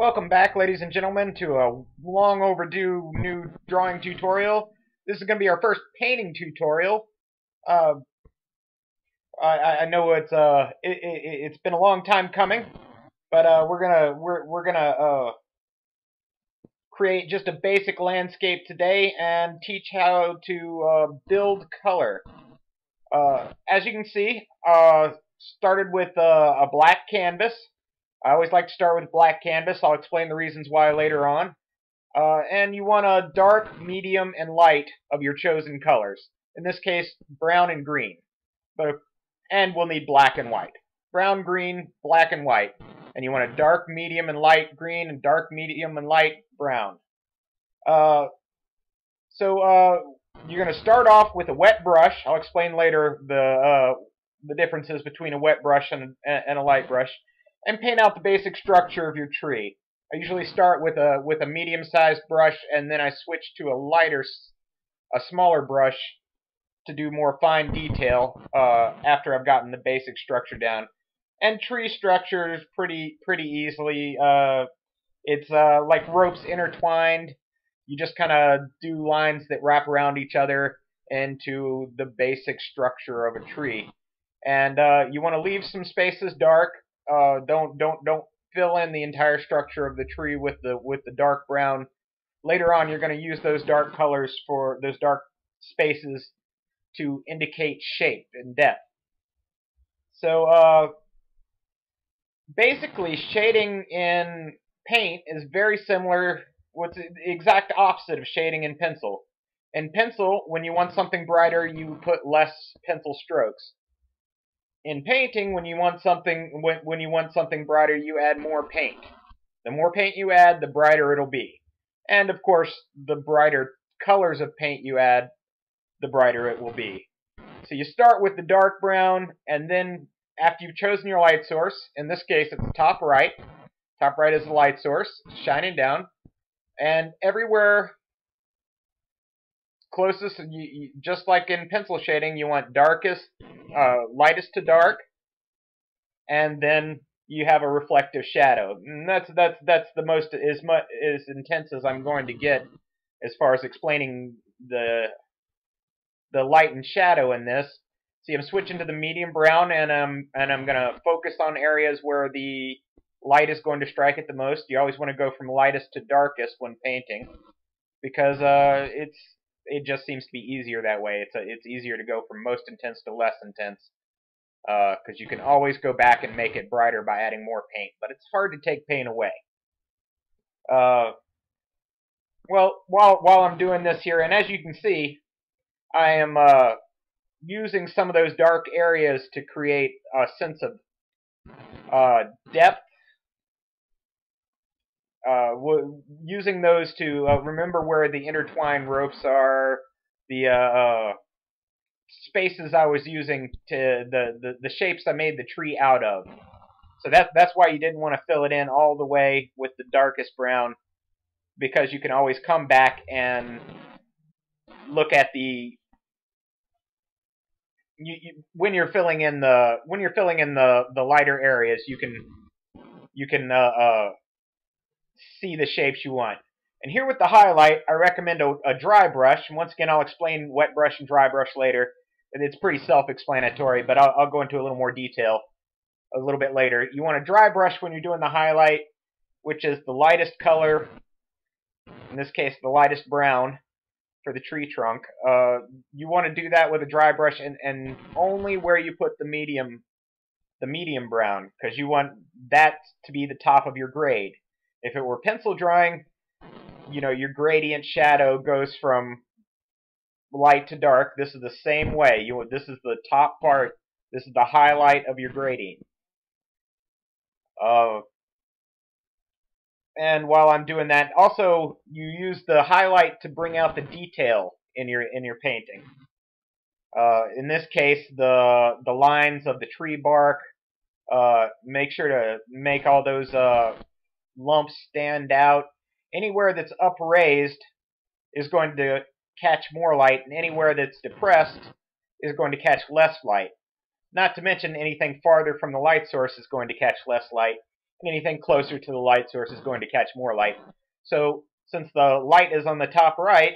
Welcome back, ladies and gentlemen, to a long overdue new drawing tutorial. This is going to be our first painting tutorial. Uh, I know it's been a long time coming, but we're gonna create just a basic landscape today and teach how to build color. As you can see, started with a black canvas. I always like to start with black canvas. I'll explain the reasons why later on. And you want a dark, medium, and light of your chosen colors. In this case, brown and green. And we'll need black and white. Brown, green, black, and white. And you want a dark, medium, and light green, and dark, medium, and light brown. You're going to start off with a wet brush. I'll explain later the differences between a wet brush and a light brush. And paint out the basic structure of your tree. I usually start with a medium-sized brush, and then I switch to a smaller brush to do more fine detail after I've gotten the basic structure down. And tree structures pretty easily. It's like ropes intertwined. You just kind of do lines that wrap around each other into the basic structure of a tree. And you want to leave some spaces dark. Don't fill in the entire structure of the tree with the dark brown. Later on, you're going to use those dark colors for those dark spaces to indicate shape and depth. So basically, shading in paint is very similar. What's the exact opposite of shading in pencil? In pencil, when you want something brighter, you put less pencil strokes. In painting, when you want something brighter, you add more paint. The more paint you add, the brighter it'll be. And of course, the brighter colors of paint you add, the brighter it will be. So you start with the dark brown, and then after you've chosen your light source, in this case it's top right. Top right is the light source, shining down. And everywhere closest, just like in pencil shading, you want lightest to dark, and then you have a reflective shadow. And that's the most as intense as I'm going to get as far as explaining the light and shadow in this. See, I'm switching to the medium brown, and I'm going to focus on areas where the light is going to strike it the most. You always want to go from lightest to darkest when painting, because it just seems to be easier that way. It's easier to go from most intense to less intense, because you can always go back and make it brighter by adding more paint, but it's hard to take paint away. Well, while I'm doing this here, and as you can see, I am using some of those dark areas to create a sense of depth. Using those to remember where the intertwined ropes are, the spaces I was using to the shapes I made the tree out of. So that's why you didn't want to fill it in all the way with the darkest brown, because you can always come back and look at when you're filling in the lighter areas, you can see the shapes you want. And here with the highlight, I recommend a dry brush. And once again, I'll explain wet brush and dry brush later. It's pretty self-explanatory, but I'll go into a little more detail a little bit later. You want a dry brush when you're doing the highlight, which is the lightest color, in this case the lightest brown for the tree trunk. You want to do that with a dry brush, and only where you put the medium brown, because you want that to be the top of your grade. If it were pencil drawing, your gradient shadow goes from light to dark. This is the same way. This is the top part. This is the highlight of your grading. And while I'm doing that, also you use the highlight to bring out the detail in your painting. In this case, the lines of the tree bark. Make sure to make all those lumps stand out. Anywhere that's upraised is going to catch more light, and anywhere that's depressed is going to catch less light. Not to mention anything farther from the light source is going to catch less light, anything closer to the light source is going to catch more light. So since the light is on the top right,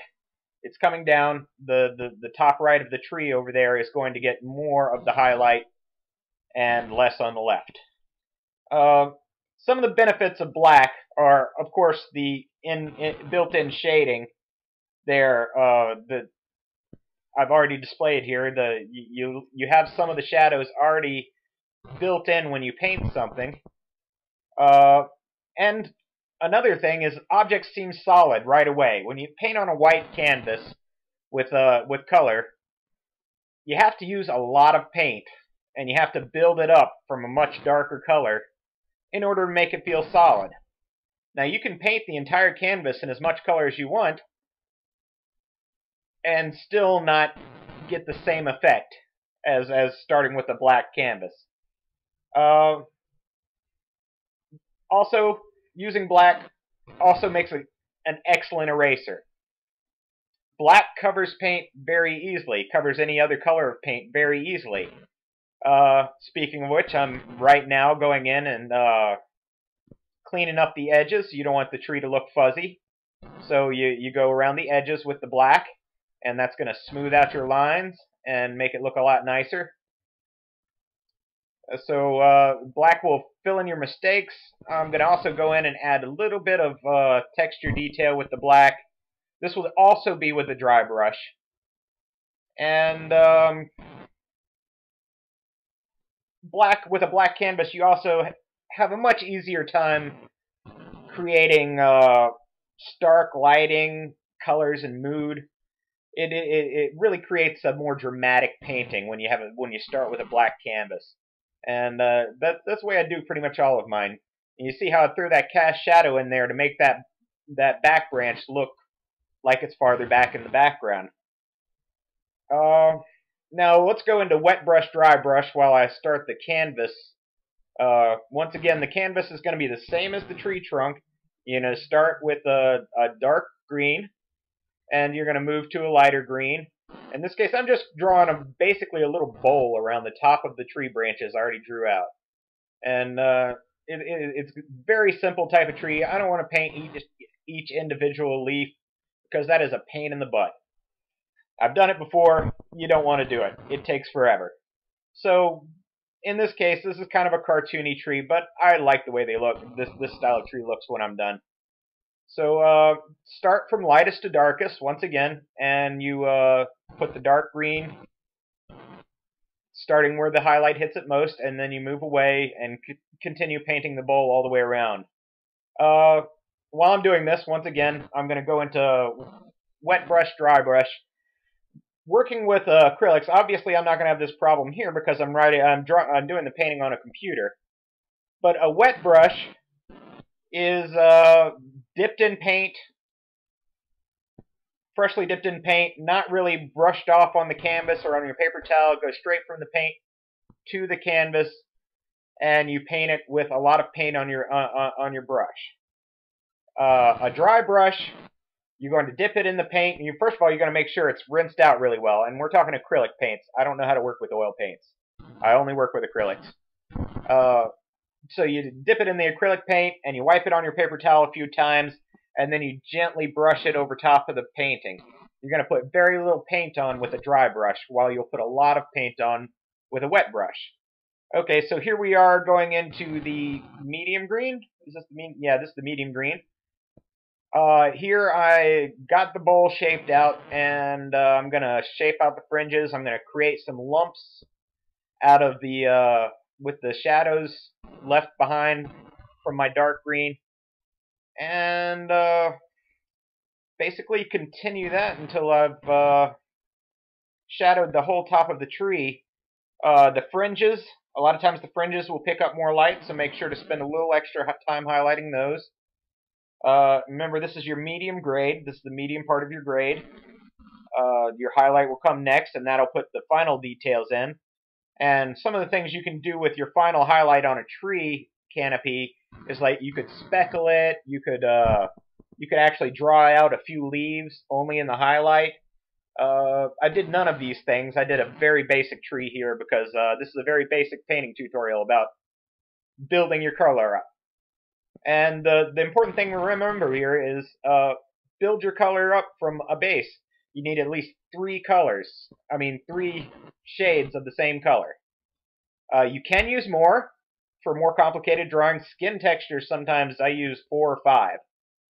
it's coming down. The top right of the tree over there is going to get more of the highlight and less on the left. Some of the benefits of black are, of course, the built-in shading. There, I've already displayed here. You have some of the shadows already built in when you paint something. And another thing is objects seem solid right away. When you paint on a white canvas with color, you have to use a lot of paint, and you have to build it up from a much darker color in order to make it feel solid. Now you can paint the entire canvas in as much color as you want and still not get the same effect as starting with a black canvas. Also, using black also makes an excellent eraser. Black covers paint very easily, covers any other color of paint very easily. Speaking of which, I'm right now going in and cleaning up the edges. You don't want the tree to look fuzzy, so you go around the edges with the black, and that's going to smooth out your lines and make it look a lot nicer. So black will fill in your mistakes. I'm going to also go in and add a little bit of texture detail with the black. This will also be with a dry brush. And with a black canvas, you also have a much easier time creating stark lighting, colors, and mood. It really creates a more dramatic painting when you start with a black canvas. And that's the way I do pretty much all of mine. And you see how I threw that cast shadow in there to make that back branch look like it's farther back in the background. Now let's go into wet brush, dry brush while I start the canvas. Once again, the canvas is going to be the same as the tree trunk. You're going to start with a dark green, and you're going to move to a lighter green. In this case, I'm just drawing basically a little bowl around the top of the tree branches I already drew out. And it's a very simple type of tree. I don't want to paint each individual leaf because that is a pain in the butt. I've done it before. You don't want to do it. It takes forever. So in this case, this is kind of a cartoony tree, but I like the way they look. This style of tree looks when I'm done. So start from lightest to darkest once again, and you put the dark green starting where the highlight hits it most, and then you move away and continue painting the bowl all the way around. While I'm doing this, once again, I'm going to go into wet brush, dry brush. Working with acrylics, obviously I'm not going to have this problem here because I'm doing the painting on a computer. But a wet brush is dipped in paint, freshly dipped in paint, not really brushed off on the canvas or on your paper towel. It goes straight from the paint to the canvas, and you paint it with a lot of paint on your brush. A dry brush, you're going to dip it in the paint, and first of all, you're going to make sure it's rinsed out really well. And we're talking acrylic paints. I don't know how to work with oil paints. I only work with acrylics. So you dip it in the acrylic paint, and you wipe it on your paper towel a few times, and then you gently brush it over top of the painting. You're going to put very little paint on with a dry brush, while you'll put a lot of paint on with a wet brush. Okay, so here we are going into the medium green. Is this the yeah, this is the medium green. Here I got the bowl shaped out, and I'm going to shape out the fringes. I'm going to create some lumps out of the with the shadows left behind from my dark green, and basically continue that until I've shadowed the whole top of the tree. The fringes, a lot of times the fringes will pick up more light, so make sure to spend a little extra time highlighting those. Remember, this is your medium grade. This is the medium part of your grade. Your highlight will come next, and that'll put the final details in. And some of the things you can do with your final highlight on a tree canopy is like you could speckle it. You could actually draw out a few leaves only in the highlight. I did none of these things. I did a very basic tree here because this is a very basic painting tutorial about building your color up. And the important thing to remember here is build your color up from a base. You need at least three colors. I mean, three shades of the same color. You can use more for more complicated drawings. Skin textures, sometimes I use 4 or 5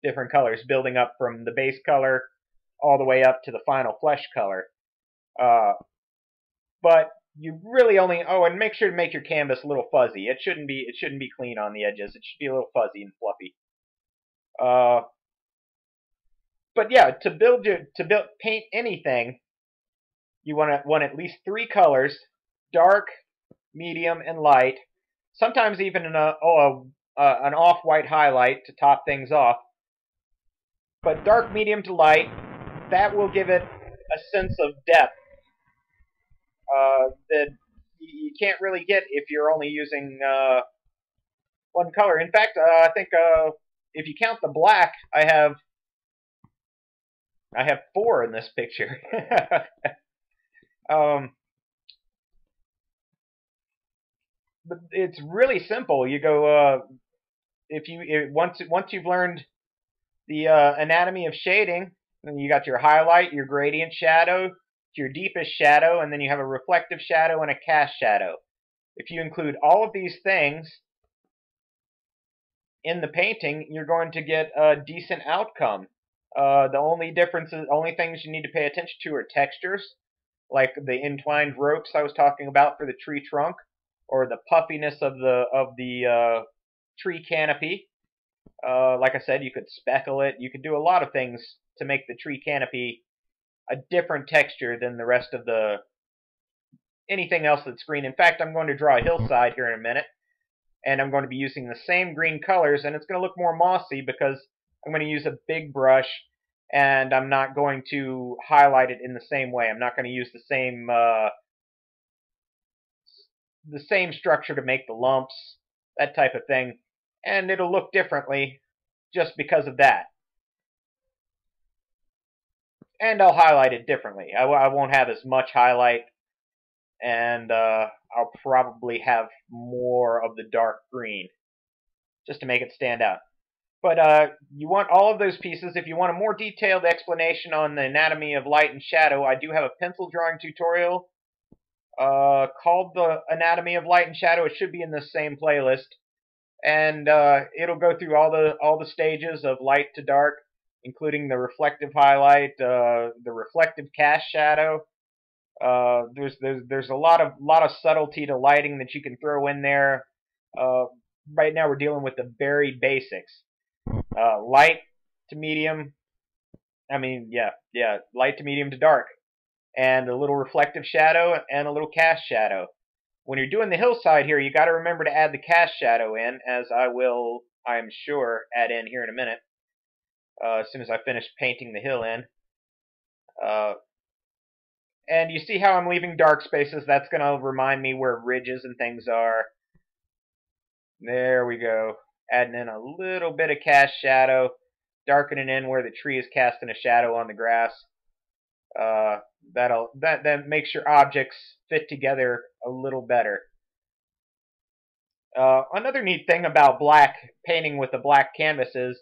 different colors, building up from the base color all the way up to the final flesh color. But you really only, oh, and make sure to make your canvas a little fuzzy. It shouldn't be clean on the edges. It should be a little fuzzy and fluffy. But yeah, paint anything, you want at least 3 colors: dark, medium, and light. Sometimes even an off-white highlight to top things off. But dark, medium to light, that will give it a sense of depth that you can't really get if you're only using one color. In fact, I think if you count the black, I have 4 in this picture. But it's really simple. You go once you've learned the anatomy of shading, then you got your highlight, your gradient shadow, your deepest shadow, and then you have a reflective shadow and a cast shadow. If you include all of these things in the painting, you're going to get a decent outcome. The only things you need to pay attention to are textures, like the entwined ropes I was talking about for the tree trunk, or the puffiness of the tree canopy. Like I said, you could speckle it. You could do a lot of things to make the tree canopy a different texture than the rest of anything else that's green. In fact, I'm going to draw a hillside here in a minute, and I'm going to be using the same green colors, and it's going to look more mossy because I'm going to use a big brush, and I'm not going to highlight it in the same way. I'm not going to use the same structure to make the lumps, that type of thing, and it'll look differently just because of that. And I'll highlight it differently. I won't have as much highlight, and I'll probably have more of the dark green just to make it stand out. But you want all of those pieces. If you want a more detailed explanation on the anatomy of light and shadow, I do have a pencil drawing tutorial called The Anatomy of Light and Shadow. It should be in the same playlist. And it'll go through all the stages of light to dark, including the reflective highlight, the reflective cast shadow. There's a lot of subtlety to lighting that you can throw in there. Right now we're dealing with the very basics. Light to medium. Light to medium to dark, and a little reflective shadow and a little cast shadow. When you're doing the hillside here, you got to remember to add the cast shadow in, as I'm sure, add in here in a minute. As soon as I finish painting the hill in. And you see how I'm leaving dark spaces? That's going to remind me where ridges and things are. There we go. Adding in a little bit of cast shadow, darkening in where the tree is casting a shadow on the grass. That makes your objects fit together a little better. Another neat thing about painting with a black canvas is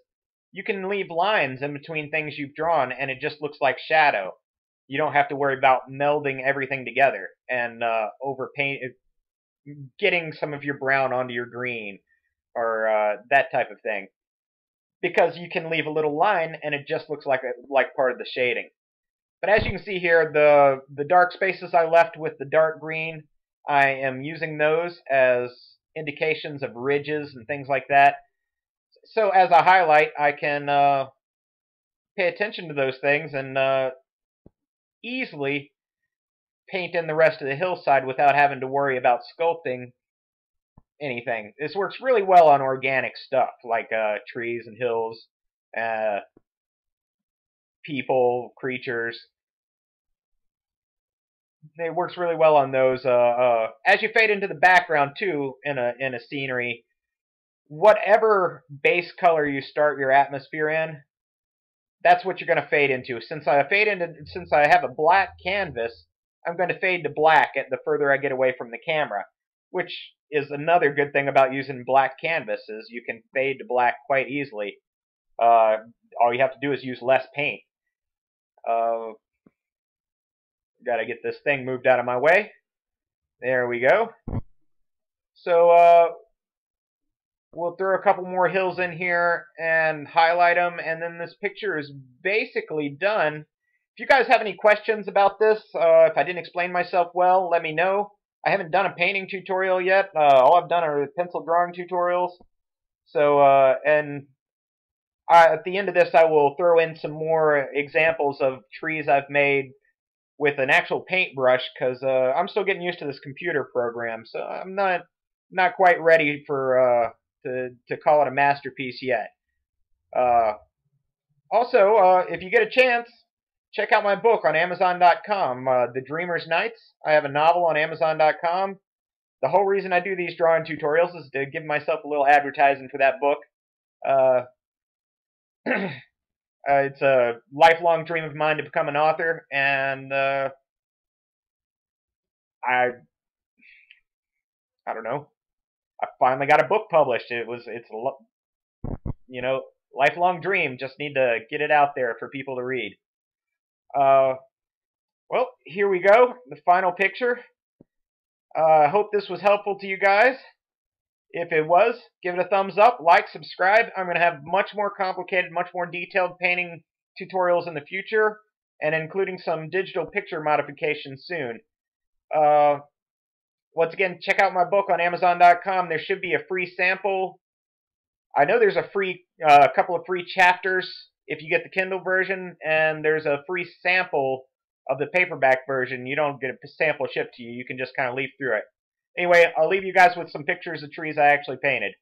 you can leave lines in between things you've drawn, and it just looks like shadow. You don't have to worry about melding everything together and getting some of your brown onto your green, or that type of thing, because you can leave a little line and it just looks like part of the shading. But as you can see here, the dark spaces I left with the dark green, I am using those as indications of ridges and things like that. So as I highlight, I can pay attention to those things and easily paint in the rest of the hillside without having to worry about sculpting anything. This works really well on organic stuff like trees and hills, people, creatures. It works really well on those. As you fade into the background too, in a scenery, whatever base color you start your atmosphere in, that's what you're going to fade into. Since I have a black canvas, I'm going to fade to black the further I get away from the camera. which is another good thing about using black canvas, is you can fade to black quite easily. All you have to do is use less paint. Gotta get this thing moved out of my way. There we go. So we'll throw a couple more hills in here and highlight them, and then this picture is basically done. If you guys have any questions about this, if I didn't explain myself well, let me know. I haven't done a painting tutorial yet. All I've done are pencil drawing tutorials. So, at the end of this, I will throw in some more examples of trees I've made with an actual paintbrush, because I'm still getting used to this computer program, so I'm not quite ready for to call it a masterpiece yet. Also, if you get a chance, check out my book on Amazon.com, The Dreamer's Nights. I have a novel on Amazon.com. The whole reason I do these drawing tutorials is to give myself a little advertising for that book. It's a lifelong dream of mine to become an author, and I don't know. I finally got a book published. It's a lifelong dream. Just need to get it out there for people to read. Well, here we go. The final picture. I hope this was helpful to you guys. If it was, give it a thumbs up, like, subscribe. I'm going to have much more complicated, much more detailed painting tutorials in the future, and including some digital picture modifications soon. Once again, check out my book on Amazon.com. There should be a free sample. I know there's a couple of free chapters if you get the Kindle version, and there's a free sample of the paperback version. You don't get a sample shipped to you. You can just kind of leaf through it. Anyway, I'll leave you guys with some pictures of trees I actually painted.